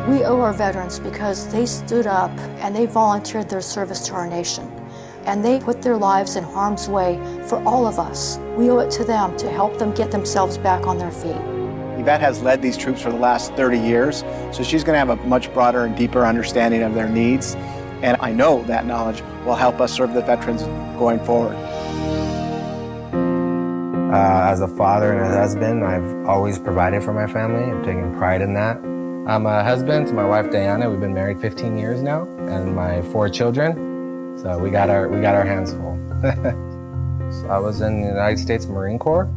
We owe our veterans because they stood up and they volunteered their service to our nation. And they put their lives in harm's way for all of us. We owe it to them to help them get themselves back on their feet. Yvette has led these troops for the last 30 years, so she's going to have a much broader and deeper understanding of their needs. And I know that knowledge will help us serve the veterans going forward. As a father and a husband, I've always provided for my family. I'm taking pride in that. I'm a husband to my wife Diana. We've been married 15 years now, and my 4 children. So we got our hands full. So I was in the United States Marine Corps.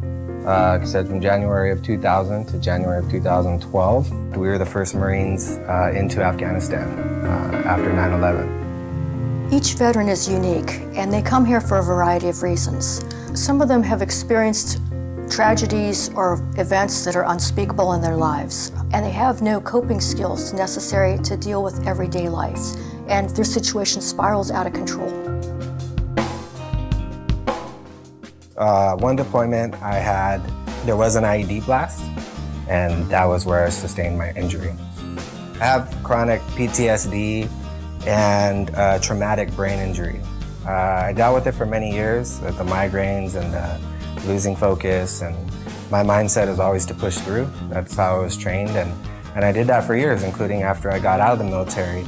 Said from January of 2000 to January of 2012. We were the first Marines into Afghanistan after 9/11. Each veteran is unique, and they come here for a variety of reasons. Some of them have experienced tragedies or events that are unspeakable in their lives, and they have no coping skills necessary to deal with everyday life, and their situation spirals out of control. One deployment there was an IED blast, and that was where I sustained my injury. I have chronic PTSD and traumatic brain injury. I dealt with it for many years, the migraines and losing focus, and my mindset is always to push through. That's how I was trained, and I did that for years, including after I got out of the military.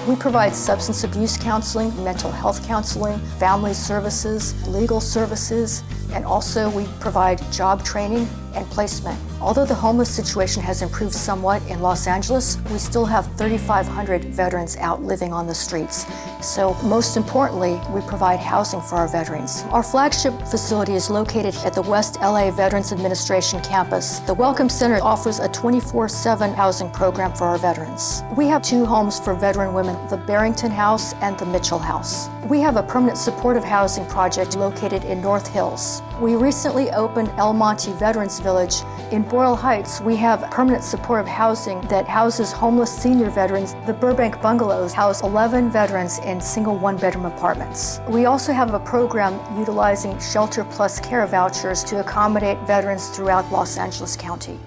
We provide substance abuse counseling, mental health counseling, family services, legal services, and also we provide job training and placement. Although the homeless situation has improved somewhat in Los Angeles, we still have 3,500 veterans out living on the streets. So most importantly, we provide housing for our veterans. Our flagship facility is located at the West LA Veterans Administration campus. The Welcome Center offers a 24/7 housing program for our veterans. We have 2 homes for veteran women, the Barrington House and the Mitchell House. We have a permanent supportive housing project located in North Hills. We recently opened El Monte Veterans Village. In Boyle Heights, we have permanent supportive housing that houses homeless senior veterans. The Burbank Bungalows house 11 veterans in single 1-bedroom apartments. We also have a program utilizing Shelter Plus Care vouchers to accommodate veterans throughout Los Angeles County.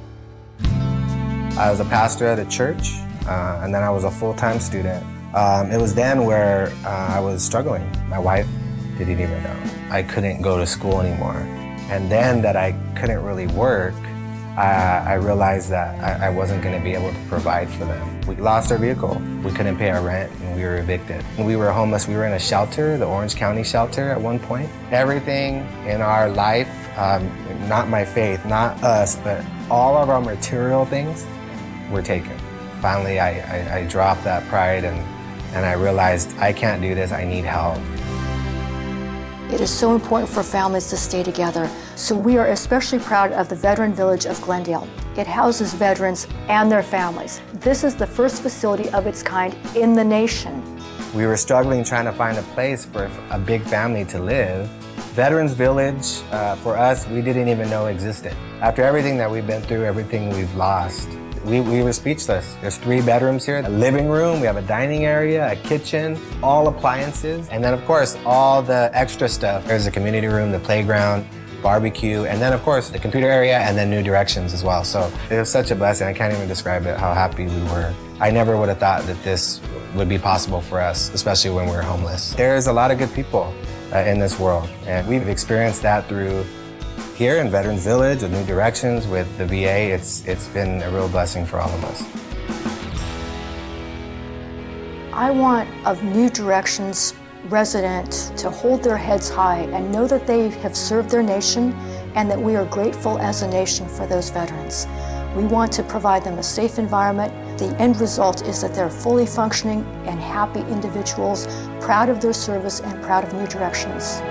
I was a pastor at a church, and then I was a full-time student. It was then where I was struggling. My wife didn't even know. I couldn't go to school anymore. And then that I couldn't really work, I realized that I wasn't going to be able to provide for them. We lost our vehicle. We couldn't pay our rent, and we were evicted. When we were homeless, we were in a shelter, the Orange County shelter at one point. Everything in our life, not my faith, not us, but all of our material things were taken. Finally, I dropped that pride and I realized I can't do this, I need help. It is so important for families to stay together, so we are especially proud of the Veteran Village of Glendale. It houses veterans and their families. This is the first facility of its kind in the nation. We were struggling trying to find a place for a big family to live. Veterans Village, for us, we didn't even know existed. After everything that we've been through, everything we've lost, we were speechless. There's 3 bedrooms here, a living room, we have a dining area, a kitchen, all appliances, and then of course, all the extra stuff. There's a community room, the playground, barbecue, and then of course, the computer area, and then New Directions as well. So it was such a blessing. I can't even describe it, how happy we were. I never would have thought that this would be possible for us, especially when we were homeless. There's a lot of good people in this world, and we've experienced that through here in Veterans Village with New Directions, with the VA. It's been a real blessing for all of us. I want a New Directions resident to hold their heads high and know that they have served their nation and that we are grateful as a nation for those veterans. We want to provide them a safe environment. The end result is that they're fully functioning and happy individuals, proud of their service and proud of New Directions.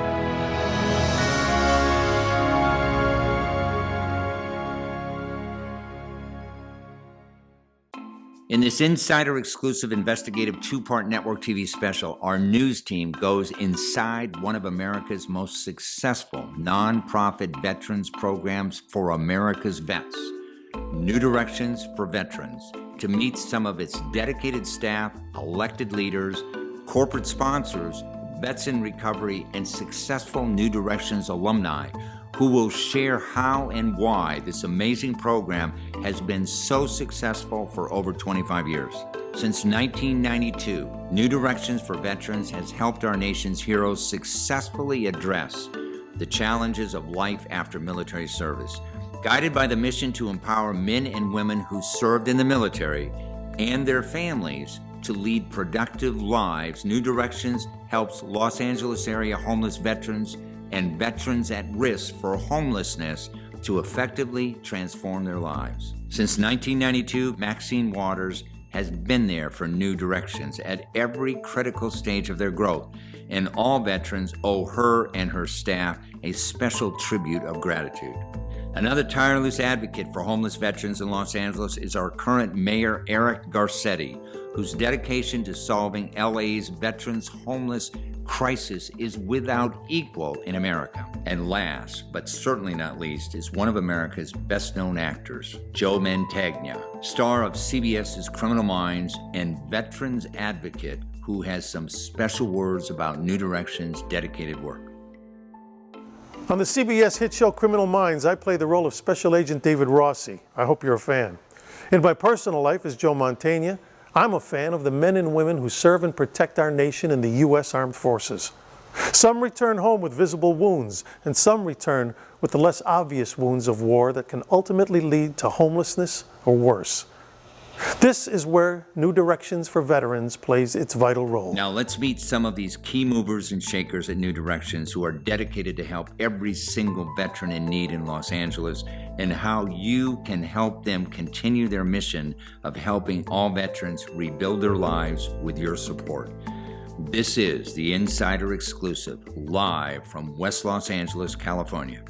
In this insider-exclusive investigative 2-part network TV special, our news team goes inside one of America's most successful nonprofit veterans programs for America's vets, New Directions for Veterans, to meet some of its dedicated staff, elected leaders, corporate sponsors, vets in recovery, and successful New Directions alumni who will share how and why this amazing program has been so successful for over 25 years. Since 1992, New Directions for Veterans has helped our nation's heroes successfully address the challenges of life after military service. Guided by the mission to empower men and women who served in the military and their families to lead productive lives, New Directions helps Los Angeles area homeless veterans and veterans at risk for homelessness to effectively transform their lives. Since 1992, Maxine Waters has been there for New Directions at every critical stage of their growth, and all veterans owe her and her staff a special tribute of gratitude. Another tireless advocate for homeless veterans in Los Angeles is our current mayor, Eric Garcetti, whose dedication to solving LA's veterans' homeless crisis is without equal in America. And last, but certainly not least, is one of America's best-known actors, Joe Mantegna, star of CBS's Criminal Minds and veterans advocate who has some special words about New Directions' dedicated work. On the CBS hit show Criminal Minds, I play the role of Special Agent David Rossi. I hope you're a fan. In my personal life as Joe Mantegna, I'm a fan of the men and women who serve and protect our nation in the U.S. Armed Forces. Some return home with visible wounds, and some return with the less obvious wounds of war that can ultimately lead to homelessness or worse. This is where New Directions for Veterans plays its vital role. Now let's meet some of these key movers and shakers at New Directions who are dedicated to help every single veteran in need in Los Angeles, and how you can help them continue their mission of helping all veterans rebuild their lives with your support. This is the Insider Exclusive, live from West Los Angeles, California.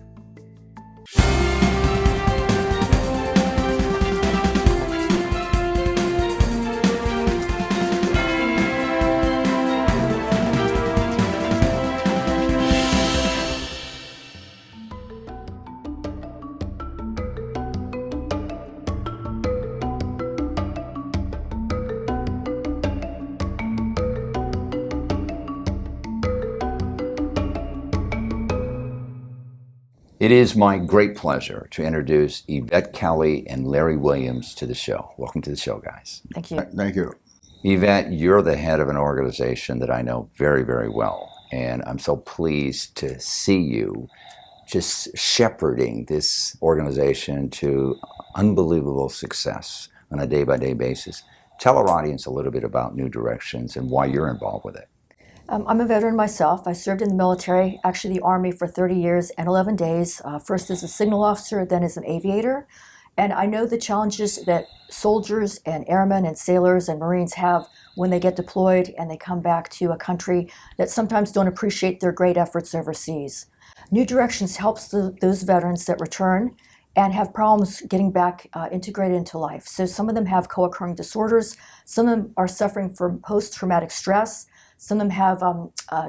It is my great pleasure to introduce Yvette Kelly and Larry Williams to the show. Welcome to the show, guys. Thank you. Thank you. Yvette, you're the head of an organization that I know very, very well, and I'm so pleased to see you just shepherding this organization to unbelievable success on a day-by-day basis. Tell our audience a little bit about New Directions and why you're involved with it. I'm a veteran myself. I served in the military, actually the Army, for 30 years and 11 days, first as a signal officer, then as an aviator. And I know the challenges that soldiers and airmen and sailors and Marines have when they get deployed and they come back to a country that sometimes don't appreciate their great efforts overseas. New Directions helps those veterans that return and have problems getting back integrated into life. So some of them have co-occurring disorders. Some of them are suffering from post-traumatic stress. Some of them have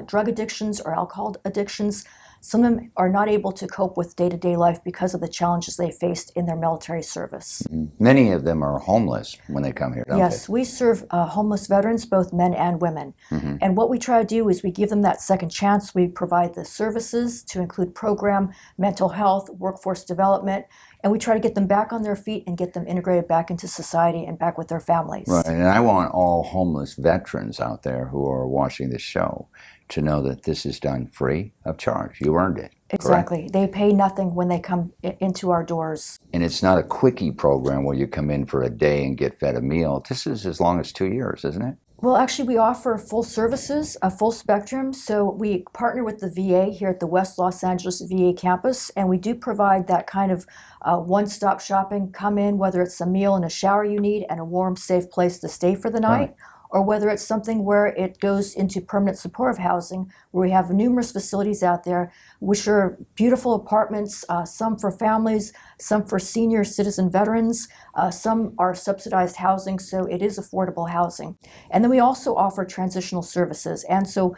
drug addictions or alcohol addictions. Some of them are not able to cope with day-to-day life because of the challenges they faced in their military service. Many of them are homeless when they come here, don't Yes, we serve homeless veterans, both men and women. And what we try to do is we give them that second chance. We provide the services to include program, mental health, workforce development, and we try to get them back on their feet and get them integrated back into society and back with their families. Right, and I want all homeless veterans out there who are watching this show to know that this is done free of charge. You earned it. Exactly. Correct? They pay nothing when they come into our doors. And it's not a quickie program where you come in for a day and get fed a meal. This is as long as 2 years, isn't it? Well, actually, we offer full services, a full spectrum. So we partner with the VA here at the West Los Angeles VA campus, and we do provide that kind of one-stop shopping. Come in, whether it's a meal and a shower you need and a warm, safe place to stay for the night, or whether it's something where it goes into permanent supportive housing, where we have numerous facilities out there, which are beautiful apartments, some for families, some for senior citizen veterans, some are subsidized housing, so it is affordable housing. And then we also offer transitional services. And so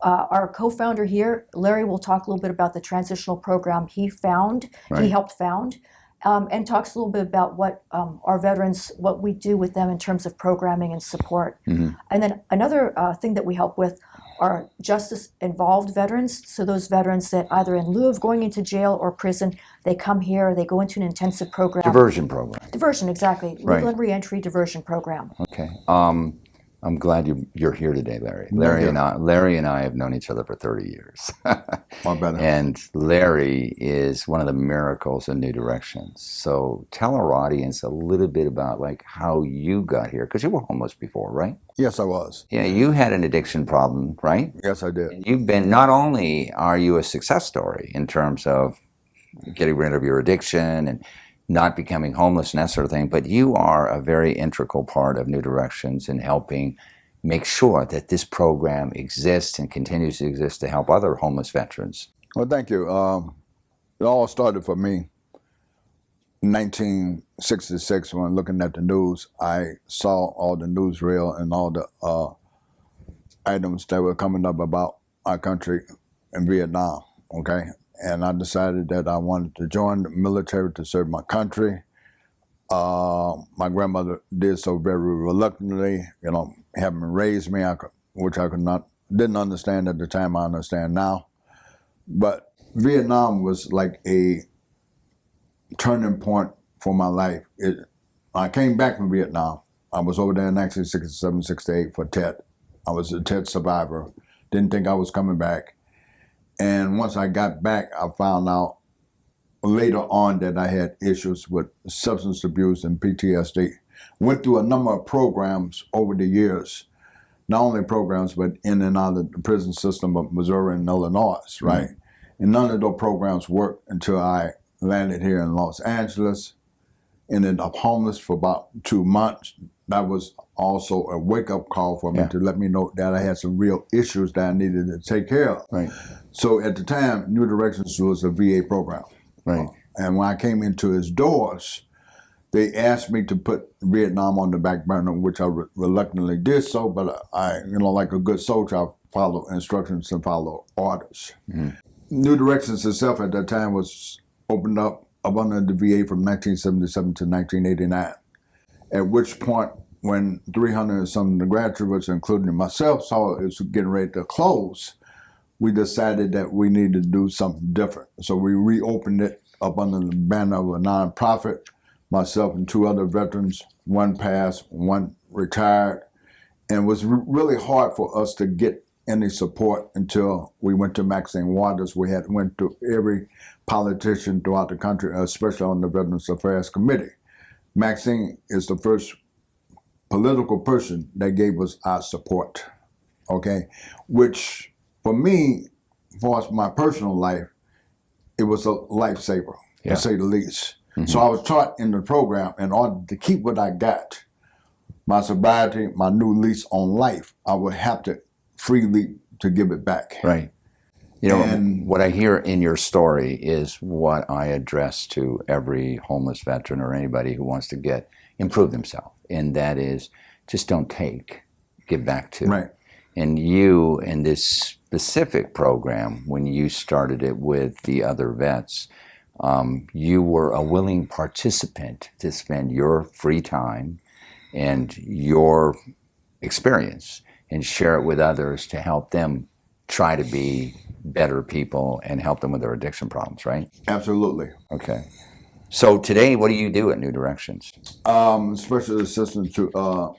our co-founder here, Larry, will talk a little bit about the transitional program he helped found. And talks a little bit about what our veterans, what we do with them in terms of programming and support. And then another thing that we help with are justice-involved veterans, so those veterans that either in lieu of going into jail or prison, they come here, they go into an intensive program. Diversion program. Diversion, exactly. Legal Right. and reentry diversion program. Okay. I'm glad you're here today, Larry. Larry and I have known each other for 30 years. My brother. And Larry is one of the miracles in New Directions. So tell our audience a little bit about like how you got here, because you were homeless before, right? Yes, I was. Yeah, you had an addiction problem, right? Yes, I did. And you've been, not only are you a success story in terms of getting rid of your addiction and not becoming homeless and that sort of thing, but you are a very integral part of New Directions in helping make sure that this program exists and continues to exist to help other homeless veterans. Well, thank you. It all started for me in 1966 when looking at the news. I saw all the newsreel and all the items that were coming up about our country in Vietnam, okay? And I decided that I wanted to join the military to serve my country. My grandmother did so very reluctantly, having raised me, which I didn't understand at the time. I understand now. But Vietnam was like a turning point for my life. I came back from Vietnam. I was over there in 1967, 68 for Tet. I was a Tet survivor. Didn't think I was coming back. And once I got back, I found out later on that I had issues with substance abuse and PTSD. Went through a number of programs over the years, not only programs, but in and out of the prison system of Missouri and Illinois, right? Mm-hmm. And none of those programs worked until I landed here in Los Angeles, ended up homeless for about 2 months. That was also a wake-up call for me to let me know that I had some real issues that I needed to take care of. Right. So at the time, New Directions was a VA program. Right. And when I came into his doors, they asked me to put Vietnam on the back burner, which I reluctantly did so, but I, like a good soldier, I follow instructions and follow orders. Mm-hmm. New Directions itself at that time was opened up under the VA from 1977 to 1989. At which point, when 300 and some of the graduates, including myself, saw it was getting ready to close, we decided that we needed to do something different. So we reopened it up under the banner of a nonprofit. Myself and 2 other veterans, one passed, one retired. And it was really hard for us to get any support until we went to Maxine Waters. We went to every politician throughout the country, especially on the Veterans Affairs Committee. Maxine is the first political person that gave us our support, okay? Which, for me, for my personal life, it was a lifesaver, to say the least. Mm-hmm. So I was taught in the program, in order to keep what I got, my sobriety, my new lease on life, I would have to freely to give it back. Right. And what I hear in your story is what I address to every homeless veteran or anybody who wants to improve themselves. And that is, just don't take, give back to. Right. And you, in this specific program, when you started it with the other vets, you were a willing participant to spend your free time and your experience and share it with others to help them try to be better people and help them with their addiction problems, right? Absolutely. Okay. So today, what do you do at New Directions? Special assistant to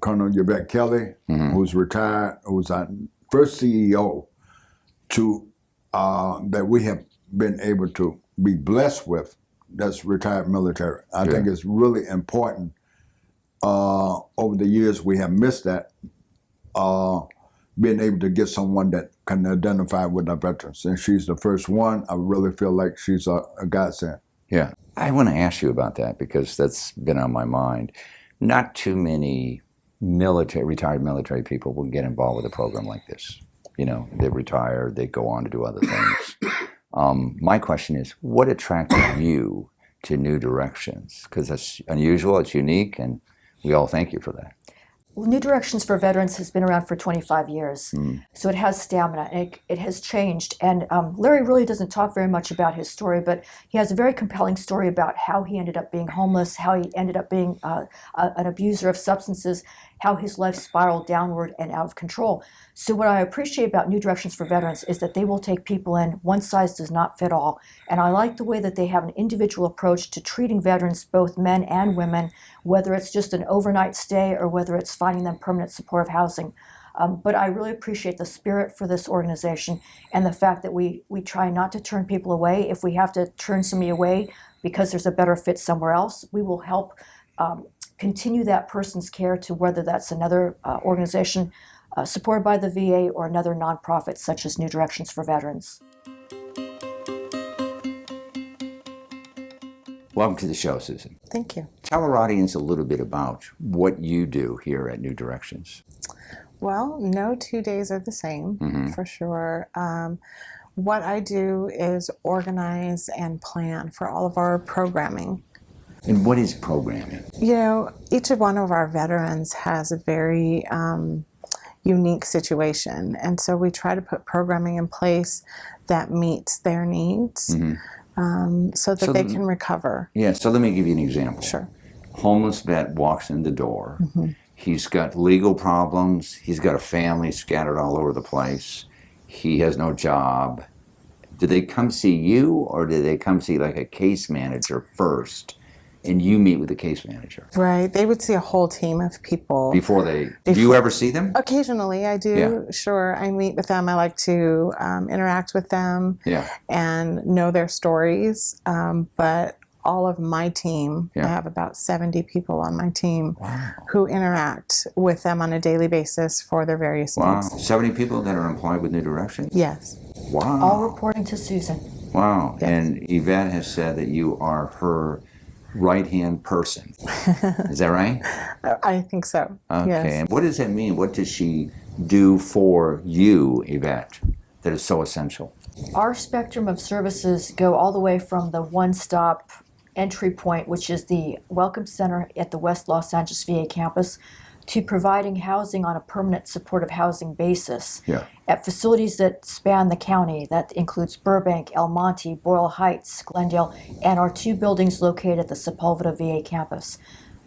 Colonel Yvette Kelly, who's retired, who's our first CEO that we have been able to be blessed with, that's retired military. I think it's really important. Over the years, we have missed that, being able to get someone that can identify with our veterans. And she's the first one. I really feel like she's a godsend. Yeah. I want to ask you about that because that's been on my mind. Not too many retired military people will get involved with a program like this. They retire, they go on to do other things. My question is, what attracted you to New Directions? Because it's unusual, it's unique, and we all thank you for that. New Directions for Veterans has been around for 25 years, so it has stamina, and it has changed. And Larry really doesn't talk very much about his story, but he has a very compelling story about how he ended up being homeless, how he ended up being an abuser of substances, how his life spiraled downward and out of control. So what I appreciate about New Directions for Veterans is that they will take people in. One size does not fit all. And I like the way that they have an individual approach to treating veterans, both men and women, whether it's just an overnight stay or whether it's finding them permanent supportive housing. But I really appreciate the spirit for this organization and the fact that we try not to turn people away. If we have to turn somebody away because there's a better fit somewhere else, we will help continue that person's care to whether that's another organization supported by the VA or another nonprofit such as New Directions for Veterans. Welcome to the show, Susan. Thank you. Tell our audience a little bit about what you do here at New Directions. Well, no 2 days are the same, for sure. What I do is organize and plan for all of our programming. And what is programming? You know, each one of our veterans has a very unique situation, and so we try to put programming in place that meets their needs so that they can recover. Yeah, so let me give you an example. Sure. Homeless vet walks in the door. He's got legal problems. He's got a family scattered all over the place. He has no job. Do they come see you, or do they come see like a case manager first, and you meet with the case manager? Right. They would see a whole team of people. Do you ever see them? Occasionally, I do. Yeah. Sure. I meet with them. I like to interact with them and know their stories. But all of my team, I have about 70 people on my team who interact with them on a daily basis for their various needs. 70 people that are employed with New Directions? Yes. Wow. All reporting to Susan. Wow. Yes. And Yvette has said that you are her right-hand person. Is that right? I think so. Okay. Yes. And what does that mean? What does she do for you, Yvette, that is so essential? Our spectrum of services go all the way from the one-stop entry point, which is the Welcome Center at the West Los Angeles VA campus, to providing housing on a permanent supportive housing basis at facilities that span the county. That includes Burbank, El Monte, Boyle Heights, Glendale, and our 2 buildings located at the Sepulveda VA campus.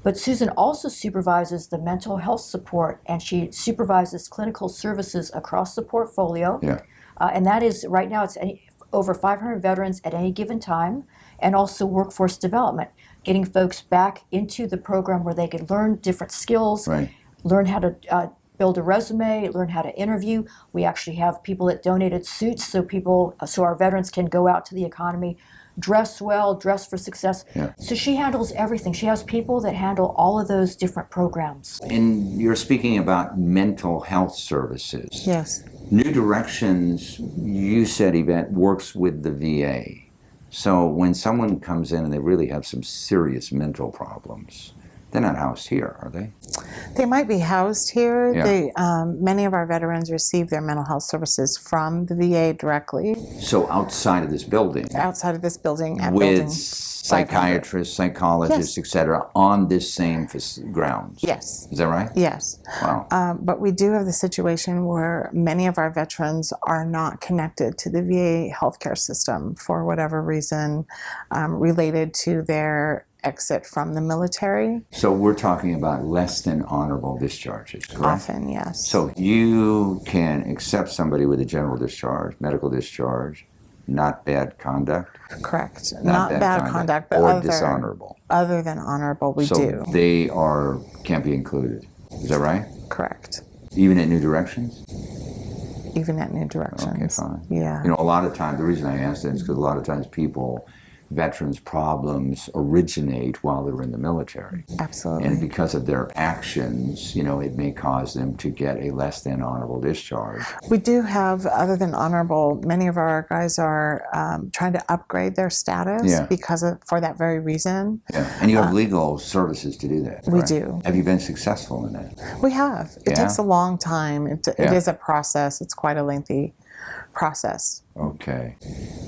But Susan also supervises the mental health support, and she supervises clinical services across the portfolio. And that is, right now, it's over 500 veterans at any given time, and also workforce development, getting folks back into the program where they could learn different skills, learn how to build a resume, learn how to interview. We actually have people that donated suits so our veterans can go out to the economy, dress well, dress for success. So she handles everything. She has people that handle all of those different programs. And you're speaking about mental health services. Yes. New Directions, you said, Yvette, works with the VA. So when someone comes in and they really have some serious mental problems, they're not housed here, are they? They might be housed here. Many of our veterans receive their mental health services from the VA directly. So outside of this building? Outside of this building. At With building psychiatrists, psychologists, etc., on this same grounds? Yes. Is that right? Yes. Wow. But we do have the situation where many of our veterans are not connected to the VA healthcare system for whatever reason related to their exit from the military. So we're talking about less than honorable discharges, correct? Often, yes. So you can accept somebody with a general discharge, medical discharge, not bad conduct? Correct. Not bad conduct, but or dishonorable. Other than honorable, we do. So they can't be included. Is that right? Correct. Even at New Directions? Even at New Directions. Okay, fine. Yeah. You know, a lot of times, the reason I ask that is because a lot of times veterans' problems originate while they're in the military. Absolutely. And because of their actions, you know, it may cause them to get a less than honorable discharge. We do have, other than honorable, many of our guys are trying to upgrade their status for that very reason. Yeah, and you have legal services to do that. We right? do. Have you been successful in that? We have. It takes a long time. It is a process. It's quite a lengthy process. Okay.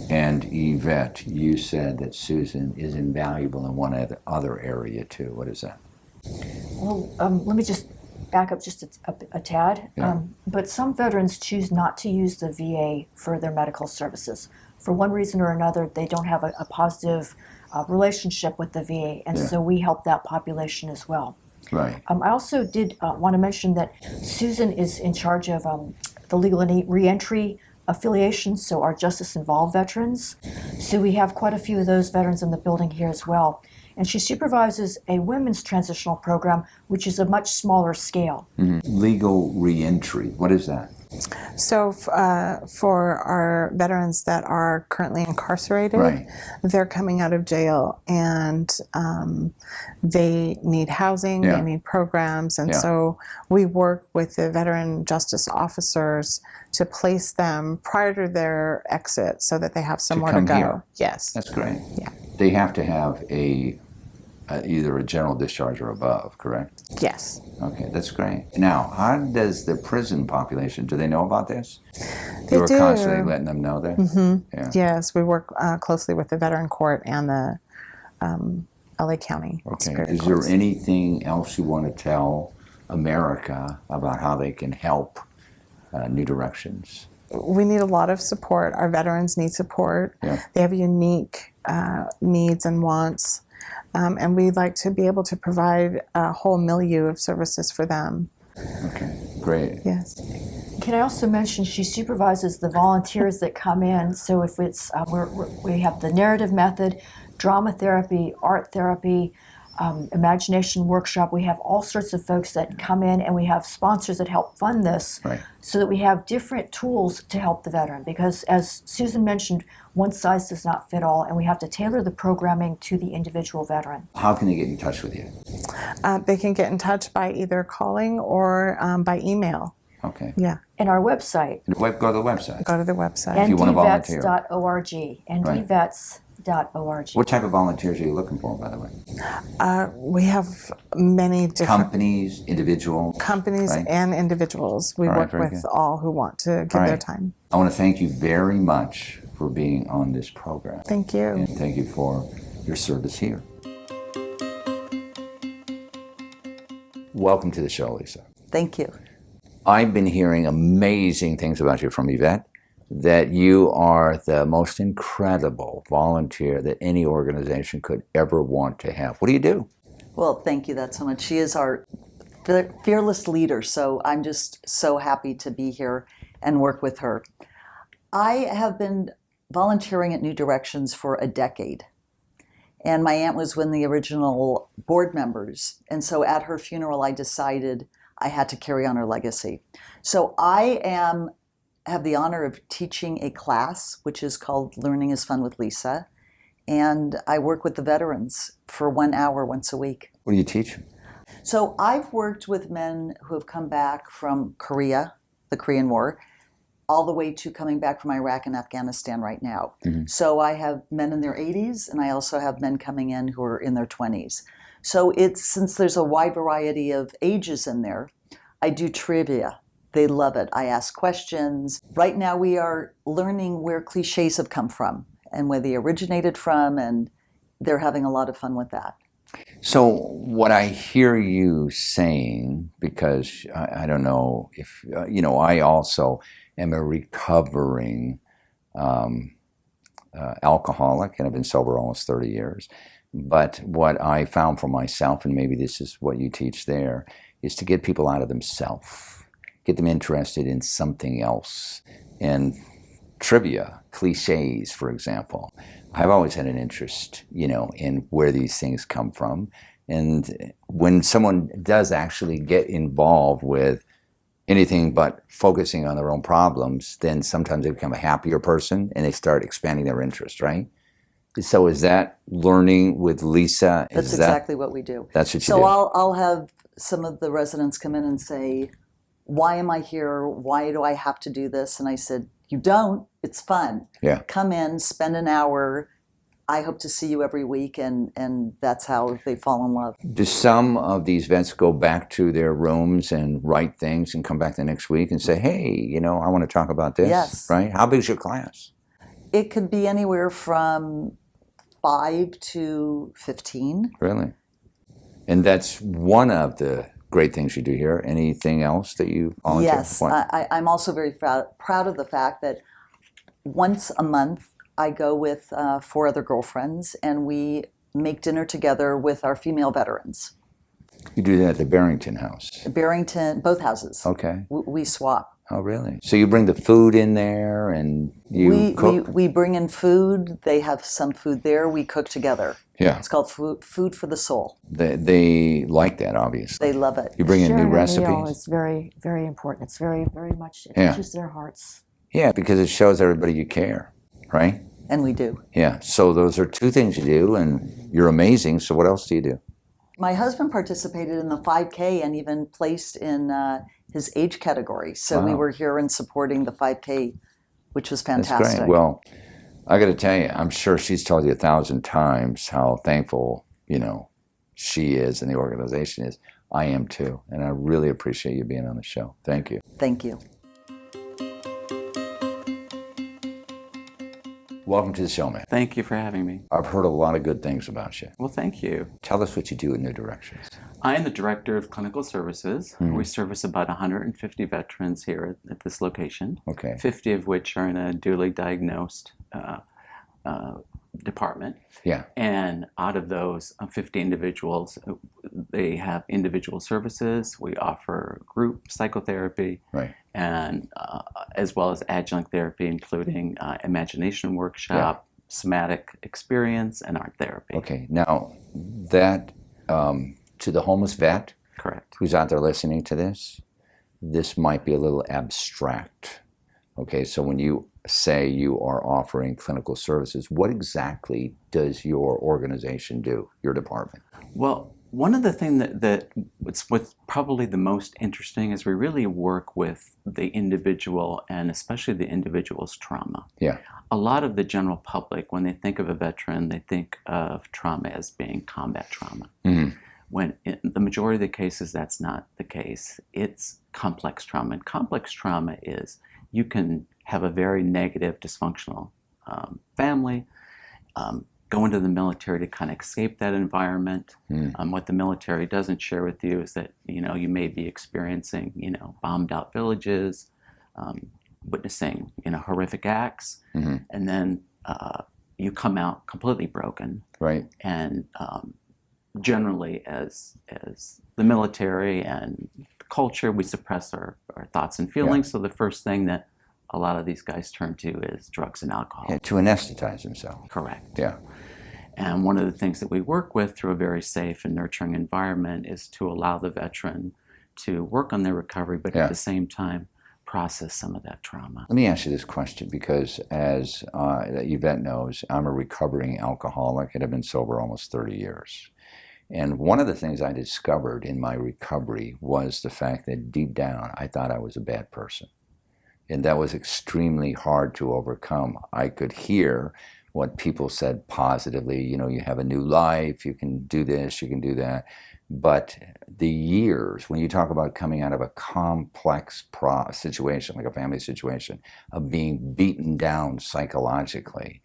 And Yvette, you said that Susan is invaluable in one other area too. What is that? Well, let me just back up just a tad. Yeah. But some veterans choose not to use the VA for their medical services. For one reason or another, they don't have a positive relationship with the VA, and so we help that population as well. Right. I also did want to mention that Susan is in charge of the legal and reentry affiliations, so our justice involved veterans. So we have quite a few of those veterans in the building here as well. And she supervises a women's transitional program, which is a much smaller scale. Mm-hmm. Legal reentry, what is that? So for our veterans that are currently incarcerated, Right. they're coming out of jail and they need housing, Yeah. they need programs, and Yeah. so we work with the veteran justice officers to place them prior to their exit so that they have somewhere to come go. here. Yes. That's great. Yeah. They have to have either a general discharge or above, correct? Yes. Okay, that's great. Now, how does the prison population, do they know about this? They You were do. constantly letting them know that? Mm-hmm. Yeah. Yes, we work closely with the veteran court and the LA County. Okay. Superior Is there Courts. anything else you want to tell America about how they can help New Directions? We need a lot of support. Our veterans need support. Yeah. They have unique needs and wants, and we'd like to be able to provide a whole milieu of services for them. Okay, great. Yes. Can I also mention she supervises the volunteers that come in? So if it's we have the narrative method, drama therapy, art therapy, imagination workshop. We have all sorts of folks that come in, and we have sponsors that help fund this, Right. so that we have different tools to help the veteran. Because as Susan mentioned, one size does not fit all, and we have to tailor the programming to the individual veteran. How can they get in touch with you? They can get in touch by either calling or by email. Okay. Yeah. And our website, Go to the website. Go to the website. If you want to volunteer. ndvets.org, ndvets.org. What type of volunteers are you looking for, by the way? We have many different Companies, individuals? companies right? and individuals. We All right, work very with good. all who want to give All their right. time. I want to thank you very much for being on this program. Thank you. And thank you for your service here. Welcome to the show, Lisa. Thank you. I've been hearing amazing things about you from Yvette, that you are the most incredible volunteer that any organization could ever want to have. What do you do? Well, thank you that so much. She is our fearless leader, so I'm just so happy to be here and work with her. I have been volunteering at New Directions for a decade. And my aunt was one of the original board members. And so at her funeral, I decided I had to carry on her legacy. So I have the honor of teaching a class, which is called Learning is Fun with Lisa. And I work with the veterans for 1 hour once a week. What do you teach? So I've worked with men who have come back from Korea, the Korean War, all the way to coming back from Iraq and Afghanistan right now. Mm-hmm. So I have men in their 80s, and I also have men coming in who are in their 20s. So since there's a wide variety of ages in there, I do trivia. They love it. I ask questions. Right now we are learning where cliches have come from and where they originated from, and they're having a lot of fun with that. So what I hear you saying, because I don't know if, I also am a recovering alcoholic, and I've been sober almost 30 years. But what I found for myself, and maybe this is what you teach there, is to get people out of themselves, get them interested in something else. And trivia, cliches, for example. I've always had an interest, in where these things come from. And when someone does actually get involved with anything but focusing on their own problems, then sometimes they become a happier person and they start expanding their interest, right? So is that learning with Lisa? That's exactly what we do. That's what you do. do. So I'll have some of the residents come in and say, why am I here? Why do I have to do this? And I said, you don't. It's fun. Yeah. Come in, spend an hour. I hope to see you every week, and that's how they fall in love. Do some of these vets go back to their rooms and write things and come back the next week and say, hey, I want to talk about this? Yes. Right? How big is your class? It could be anywhere from 5 to 15. Really? And that's one of the great things you do here. Anything else that you volunteer? Yes, I'm also very proud of the fact that once a month I go with 4 other girlfriends and we make dinner together with our female veterans. You do that at the Barrington house? Barrington, both houses. Okay. We swap. Oh, really? So you bring the food in there and you cook? We bring in food. They have some food there. We cook together. Yeah. It's called food for the soul. They like that, obviously. They love it. You bring in new recipes? Sharing a meal is very, very important. It's very, very much, it touches their hearts. Yeah, because it shows everybody you care, right? And we do. Yeah, so those are 2 things you do, and you're amazing. So what else do you do? My husband participated in the 5K and even placed in his age category. So we were here and supporting the 5K, which was fantastic. That's great. Well, I got to tell you, I'm sure she's told you 1,000 times how thankful, she is and the organization is. I am too, and I really appreciate you being on the show. Thank you. Thank you. Welcome to the show, man. Thank you for having me. I've heard a lot of good things about you. Well, thank you. Tell us what you do at New Directions. I am the Director of Clinical Services. We service about 150 veterans here at this location. Okay. 50 of which are in a duly diagnosed department. Yeah. And out of those 50 individuals, they have individual services. We offer group psychotherapy. Right. And as well as adjunct therapy, including imagination workshop, somatic experience, and art therapy. Okay. Now, that to the homeless vet, correct, who's out there listening to this might be a little abstract. Okay, so when you say you are offering clinical services, what exactly does your organization do, your department? Well, one of the things what's probably the most interesting is we really work with the individual and especially the individual's trauma. Yeah. A lot of the general public, when they think of a veteran, they think of trauma as being combat trauma. Mm-hmm. When in the majority of the cases, that's not the case. It's complex trauma. And complex trauma is you can have a very negative, dysfunctional family, go into the military to kind of escape that environment. What the military doesn't share with you is that, you may be experiencing, bombed out villages, witnessing, horrific acts, and then you come out completely broken. Right. And generally, as the military and culture, we suppress our thoughts and feelings. Yeah. So the first thing that a lot of these guys turn to is drugs and alcohol. Yeah, to anesthetize themselves. Correct. Yeah. And one of the things that we work with through a very safe and nurturing environment is to allow the veteran to work on their recovery, but at the same time, process some of that trauma. Let me ask you this question, because as Yvette knows, I'm a recovering alcoholic and I've been sober almost 30 years. And one of the things I discovered in my recovery was the fact that deep down, I thought I was a bad person. And that was extremely hard to overcome. I could hear what people said positively, you have a new life, you can do this, you can do that. But the years, when you talk about coming out of a complex situation, like a family situation, of being beaten down psychologically,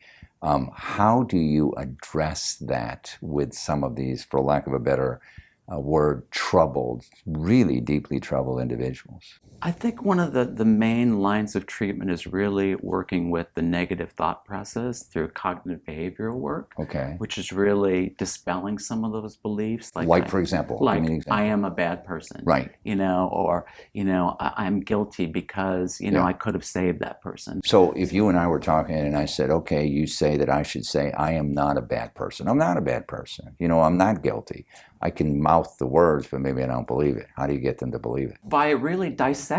how do you address that with some of these, for lack of a better word, troubled, really deeply troubled individuals? I think one of the main lines of treatment is really working with the negative thought process through cognitive behavioral work, which is really dispelling some of those beliefs. Like for example? Like, I am a bad person. Right. Or, I'm guilty because, I could have saved that person. So if you and I were talking and I said, okay, you say that I should say, I am not a bad person. I'm not a bad person. I'm not guilty. I can mouth the words, but maybe I don't believe it. How do you get them to believe it? By really dissecting,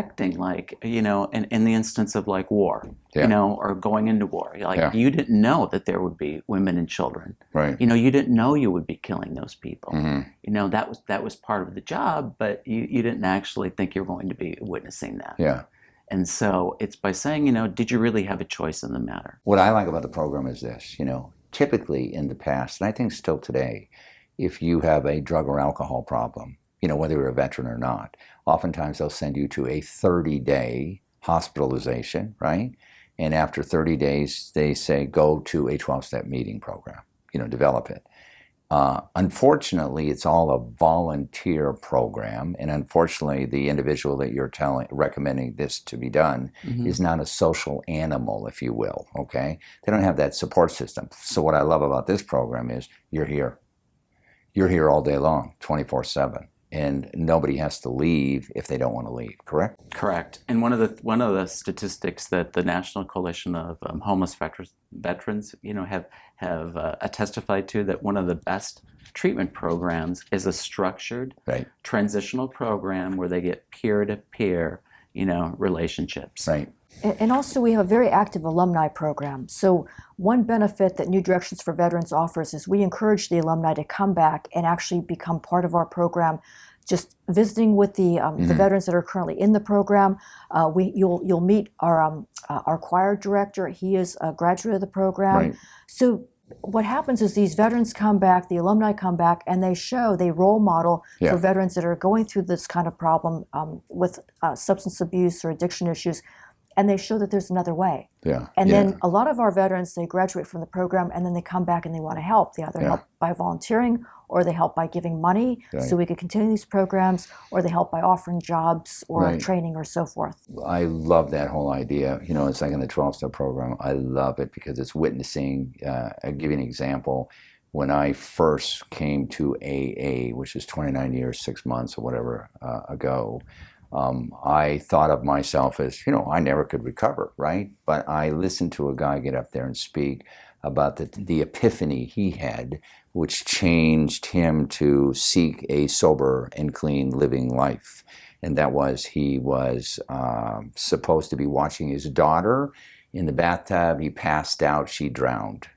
in the instance of war, or going into war. You didn't know that there would be women and children. Right. You didn't know you would be killing those people. Mm-hmm. That was part of the job, but you didn't actually think you were going to be witnessing that. Yeah. And so it's by saying, did you really have a choice in the matter? What I like about the program is this, typically in the past, and I think still today, if you have a drug or alcohol problem, whether you're a veteran or not, oftentimes they'll send you to a 30-day hospitalization, right? And after 30 days, they say, go to a 12-step meeting program, develop it. Unfortunately, it's all a volunteer program, and unfortunately, the individual that you're recommending this to be done is not a social animal, if you will. Okay, they don't have that support system. So what I love about this program is you're here. You're here all day long, 24/7, and nobody has to leave if they don't want to leave. Correct? Correct. And one of the statistics that the National Coalition of Homeless Veterans, have testified to, that one of the best treatment programs is a structured transitional program where they get peer-to-peer, relationships. Right. And also we have a very active alumni program. So one benefit that New Directions for Veterans offers is we encourage the alumni to come back and actually become part of our program. Just visiting with the veterans that are currently in the program, you'll meet our choir director. He is a graduate of the program. Right. So what happens is these veterans come back, the alumni come back, and they role model for veterans that are going through this kind of problem with substance abuse or addiction issues, and they show that there's another way. Yeah. And then a lot of our veterans, they graduate from the program and then they come back and they want to help. They either help by volunteering or they help by giving money so we could continue these programs, or they help by offering jobs or training or so forth. I love that whole idea. It's like in the 12-step program. I love it because it's witnessing. I'll give you an example. When I first came to AA, which is 29 years, 6 months or whatever ago, I thought of myself as, I never could recover, right? But I listened to a guy get up there and speak about the epiphany he had, which changed him to seek a sober and clean living life. And that was, he was supposed to be watching his daughter in the bathtub. He passed out, she drowned.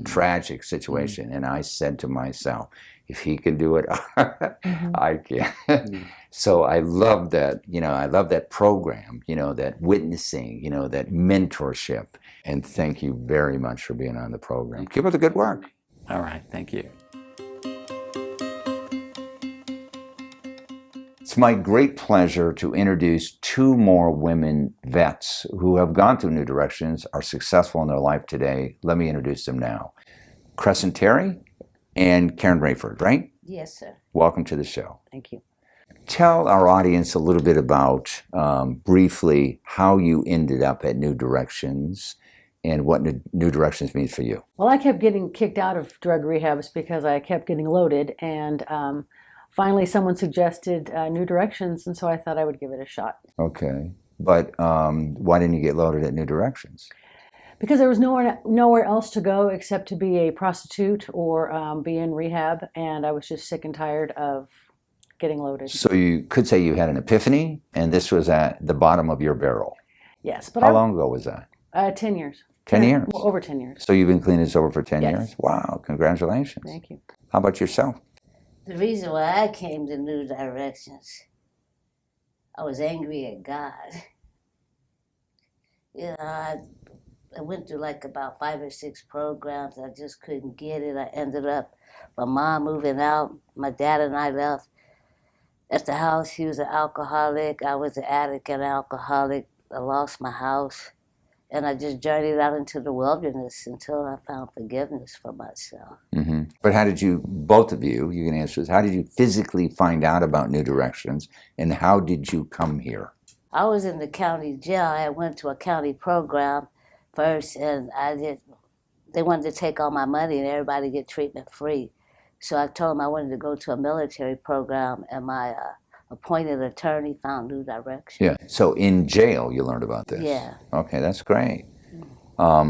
Tragic situation. And I said to myself, if he can do it, I can. So I love that, I love that program, that witnessing, that mentorship. And thank you very much for being on the program. Keep up the good work. All right, thank you. It's my great pleasure to introduce two more women vets who have gone through New Directions, are successful in their life today. Let me introduce them now. Crescent Terry and Karen Rayford, right? Yes, sir. Welcome to the show. Thank you. Tell our audience a little bit about, briefly, how you ended up at New Directions and what New Directions means for you. Well, I kept getting kicked out of drug rehabs because I kept getting loaded, and finally someone suggested New Directions, and so I thought I would give it a shot. Okay. But why didn't you get loaded at New Directions? Because there was nowhere else to go except to be a prostitute or be in rehab, and I was just sick and tired of getting loaded. So you could say you had an epiphany, and this was at the bottom of your barrel. Yes. But how long ago was that? 10 years. 10 years? Well, over 10 years. So you've been clean and sober for 10 Yes. years? Wow, congratulations. Thank you. How about yourself? The reason why I came to New Directions, I was angry at God. I went through like about 5 or 6 programs. I just couldn't get it. I ended up, my mom moving out, my dad and I left. At the house, he was an alcoholic. I was an addict and alcoholic. I lost my house. And I just journeyed out into the wilderness until I found forgiveness for myself. Mm-hmm. But how did you, both of you can answer this, how did you physically find out about New Directions, and how did you come here? I was in the county jail. I went to a county program first, and they wanted to take all my money and everybody get treatment free. So I told them I wanted to go to a military program, and my appointed attorney found New Directions. Yeah. So in jail, you learned about this. Yeah. Okay, that's great. How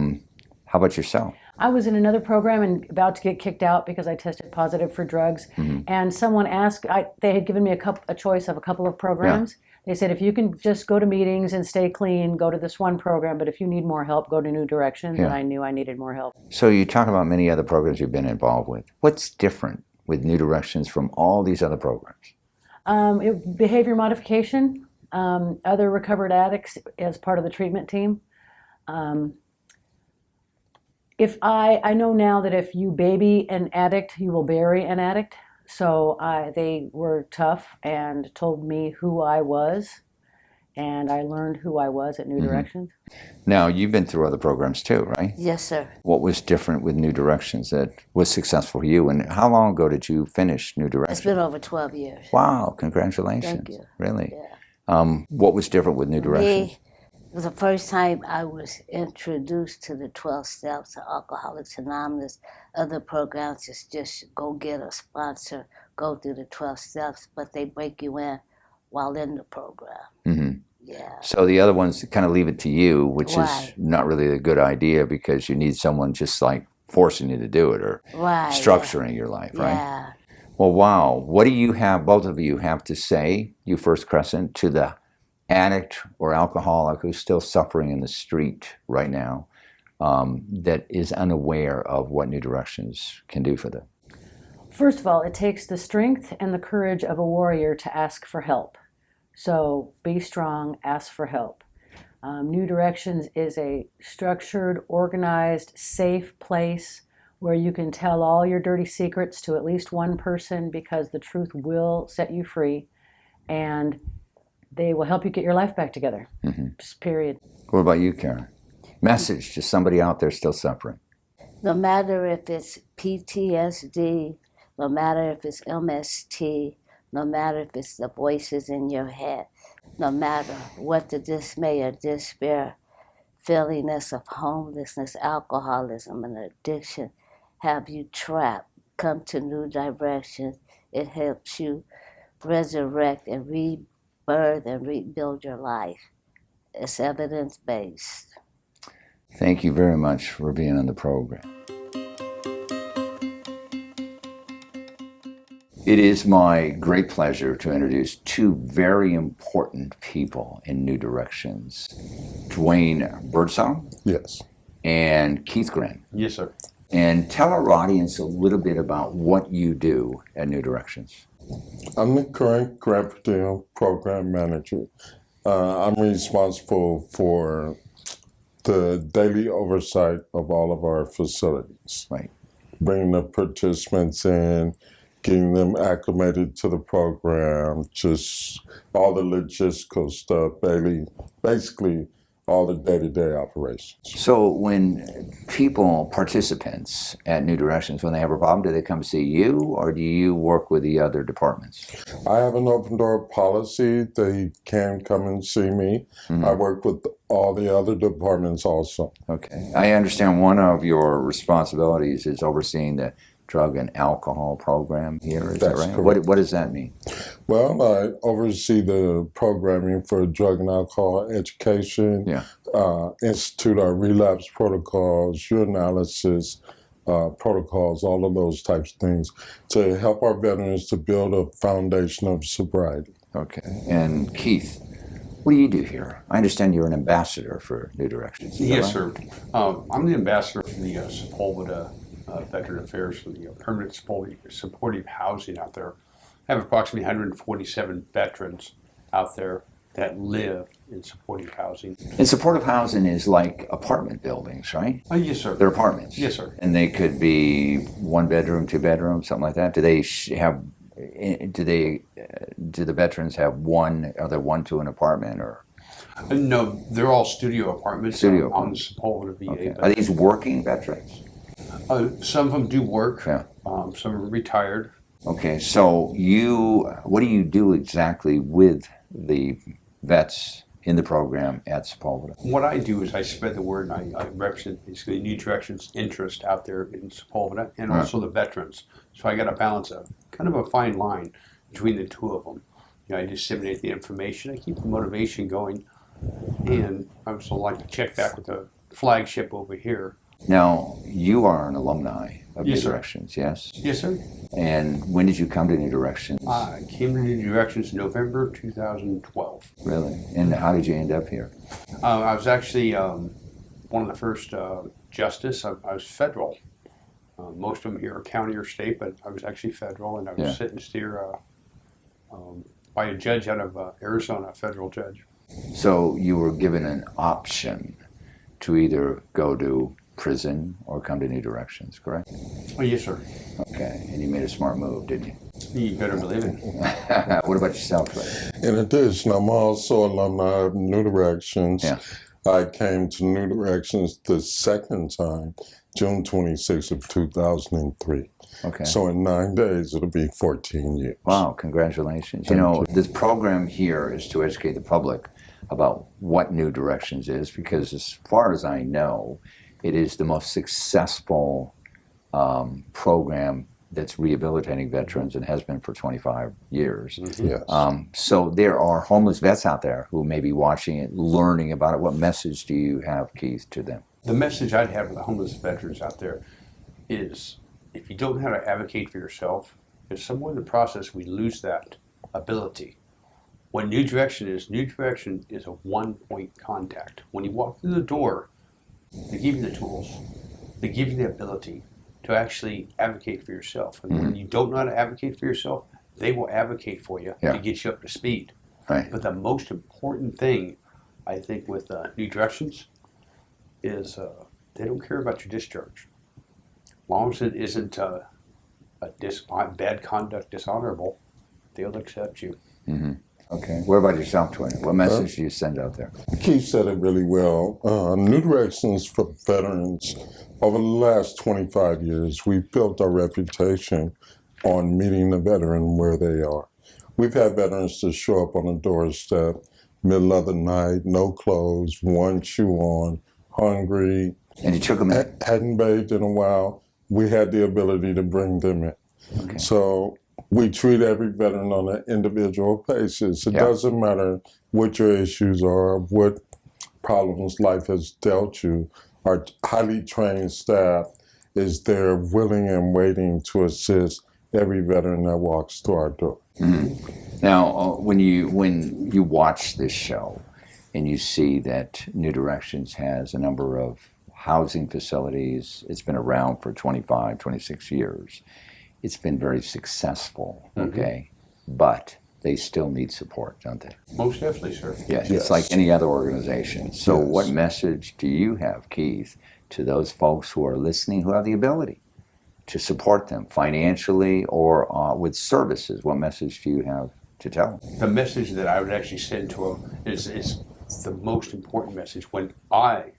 about yourself? I was in another program and about to get kicked out because I tested positive for drugs. Mm-hmm. And someone asked, they had given me a choice of a couple of programs. Yeah. They said, if you can just go to meetings and stay clean, go to this one program. But if you need more help, go to New Directions. Yeah. And I knew I needed more help. So you talk about many other programs you've been involved with. What's different with New Directions from all these other programs? Behavior modification, other recovered addicts as part of the treatment team. If I know now that if you baby an addict, you will bury an addict. So they were tough and told me who I was and I learned who I was at New Directions. Now, you've been through other programs too, right? Yes, sir. What was different with New Directions that was successful for you? And how long ago did you finish New Directions? It's been over 12 years. Wow, congratulations. Thank you. Really? Yeah. What was different with New Directions? Me, it was the first time I was introduced to the 12 steps of Alcoholics Anonymous. Other programs is just go get a sponsor, go through the 12 steps, but they break you in while in the program. Yeah. So the other ones kind of leave it to you, which Right. is not really a good idea because you need someone just like forcing you to do it or Right, structuring your life, right? Yeah. Well, wow. What do you have, both of you have to say, you First Crescent, to the addict or alcoholic who's still suffering in the street right now, that is unaware of what New Directions can do for them? First of all, it takes the strength and the courage of a warrior to ask for help. So be strong, ask for help. New Directions is a structured, organized, safe place where you can tell all your dirty secrets to at least one person because the truth will set you free and they will help you get your life back together. Just period. What about you, Karen? Message to somebody out there still suffering. No matter if it's PTSD, no matter if it's MST, no matter if it's the voices in your head, no matter what the dismay or despair, feelingness of homelessness, alcoholism, and addiction have you trapped, come to New Directions. It helps you resurrect and rebirth and rebuild your life. It's evidence-based. Thank you very much for being on the program. It is my great pleasure to introduce two very important people in New Directions. Dwayne Birdsong. Yes. And Keith Grin. Yes, sir. And tell our audience a little bit about what you do at New Directions. I'm the current Grand per Diem program manager. I'm responsible for the daily oversight of all of our facilities. Right. Bringing the participants in, getting them acclimated to the program, just all the logistical stuff, basically all the day-to-day operations. So when people, participants at New Directions, when they have a problem, do they come see you or do you work with the other departments? I have an open door policy. They can come and see me. I work with all the other departments also. Okay. I understand one of your responsibilities is overseeing the drug and alcohol program here, is that right? Correct. What does that mean? Well, I oversee the programming for drug and alcohol education, institute our relapse protocols, urinalysis protocols, all of those types of things to help our veterans to build a foundation of sobriety. Okay. And Keith, what do you do here? I understand you're an ambassador for New Directions. Yes, sir. I'm the ambassador for the Sepulveda Veteran Affairs for the permanent supportive housing out there. I have approximately 147 veterans out there that live in supportive housing. And supportive housing is like apartment buildings, right? Yes, sir. They're apartments. Yes, sir. And they could be 1 bedroom, 2 bedroom, something like that. Do they have? Do the veterans have one? Are there one to an apartment or? No, they're all studio apartments. Studio on the Sepulveda VA. Okay. Are these working veterans? Some of them do work. Yeah. Some are retired. Okay, so what do you do exactly with the vets in the program at Sepulveda? What I do is I spread the word and I represent basically New Directions' interest out there in Sepulveda and also the veterans. So I got to balance kind of a fine line between the two of them. I disseminate the information, I keep the motivation going, and I also like to check back with the flagship over here. Now, you are an alumni of New Directions, yes? Yes, sir. And when did you come to New Directions? I came to New Directions in November 2012. Really? And how did you end up here? I was actually one of the first justice. I was federal. Most of them here are county or state, but I was actually federal, and I was sitting steer by a judge out of Arizona, a federal judge. So you were given an option to either go to prison or come to New Directions, correct? Oh, yes, sir. Okay, and you made a smart move, didn't you? You better believe it. What about yourself, Ray? In addition, I'm also alumni of New Directions. Yeah. I came to New Directions the second time, June 26th of 2003. Okay. So in 9 days, it'll be 14 years. Wow, congratulations. Thank You know, you. this program here is to educate the public about what New Directions is, because as far as I know, it is the most successful program that's rehabilitating veterans and has been for 25 years. Yes. So there are homeless vets out there who may be watching it, learning about it. What message do you have, Keith, to them? The message I'd have for the homeless veterans out there is, if you don't know how to advocate for yourself, if somewhere in the process we lose that ability. What New Direction is a one-point contact. When you walk through the door, they give you the tools. They give you the ability to actually advocate for yourself. And when you don't know how to advocate for yourself, they will advocate for you to get you up to speed. Right. But the most important thing, I think, with New Directions is they don't care about your discharge. As long as it isn't bad conduct, dishonorable, they'll accept you. Mm-hmm. Okay. What about yourself, Twin? What message do you send out there? Keith said it really well. New Directions for Veterans, over the last 25 years, we've built our reputation on meeting the veteran where they are. We've had veterans to show up on the doorstep, middle of the night, no clothes, one shoe on, hungry. And you took them in? Hadn't bathed in a while. We had the ability to bring them in. Okay. So we treat every veteran on an individual basis. It doesn't matter what your issues are, what problems life has dealt you. Our highly trained staff is there willing and waiting to assist every veteran that walks through our door. Mm-hmm. Now, when you watch this show and you see that New Directions has a number of housing facilities, it's been around for 25, 26 years. It's been very successful, okay? But they still need support, don't they? Most definitely, sir. Yes, it's like any other organization. So what message do you have, Keith, to those folks who are listening who have the ability to support them financially or with services? What message do you have to tell them? The message that I would actually send to them is the most important message. When I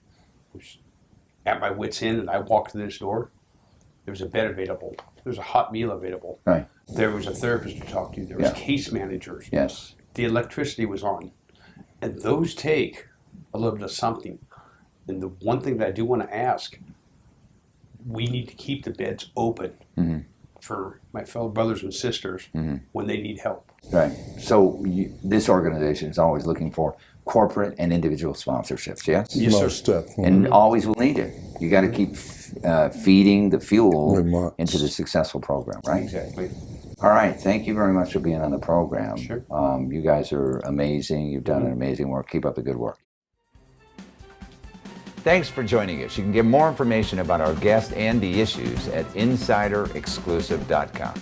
was at my wit's end and I walked through this door, there was a bed available. There was a hot meal available. Right. There was a therapist to talk to. There was case managers. Yes. The electricity was on. And those take a little bit of something. And the one thing that I do want to ask, we need to keep the beds open for my fellow brothers and sisters when they need help. Right. So this organization is always looking for corporate and individual sponsorships, yes? Yes, sir. Most definitely. And always will need it. You got to keep feeding the fuel into the successful program, right? Exactly. All right. Thank you very much for being on the program. Sure. You guys are amazing. You've done an amazing work. Keep up the good work. Thanks for joining us. You can get more information about our guest and the issues at insiderexclusive.com.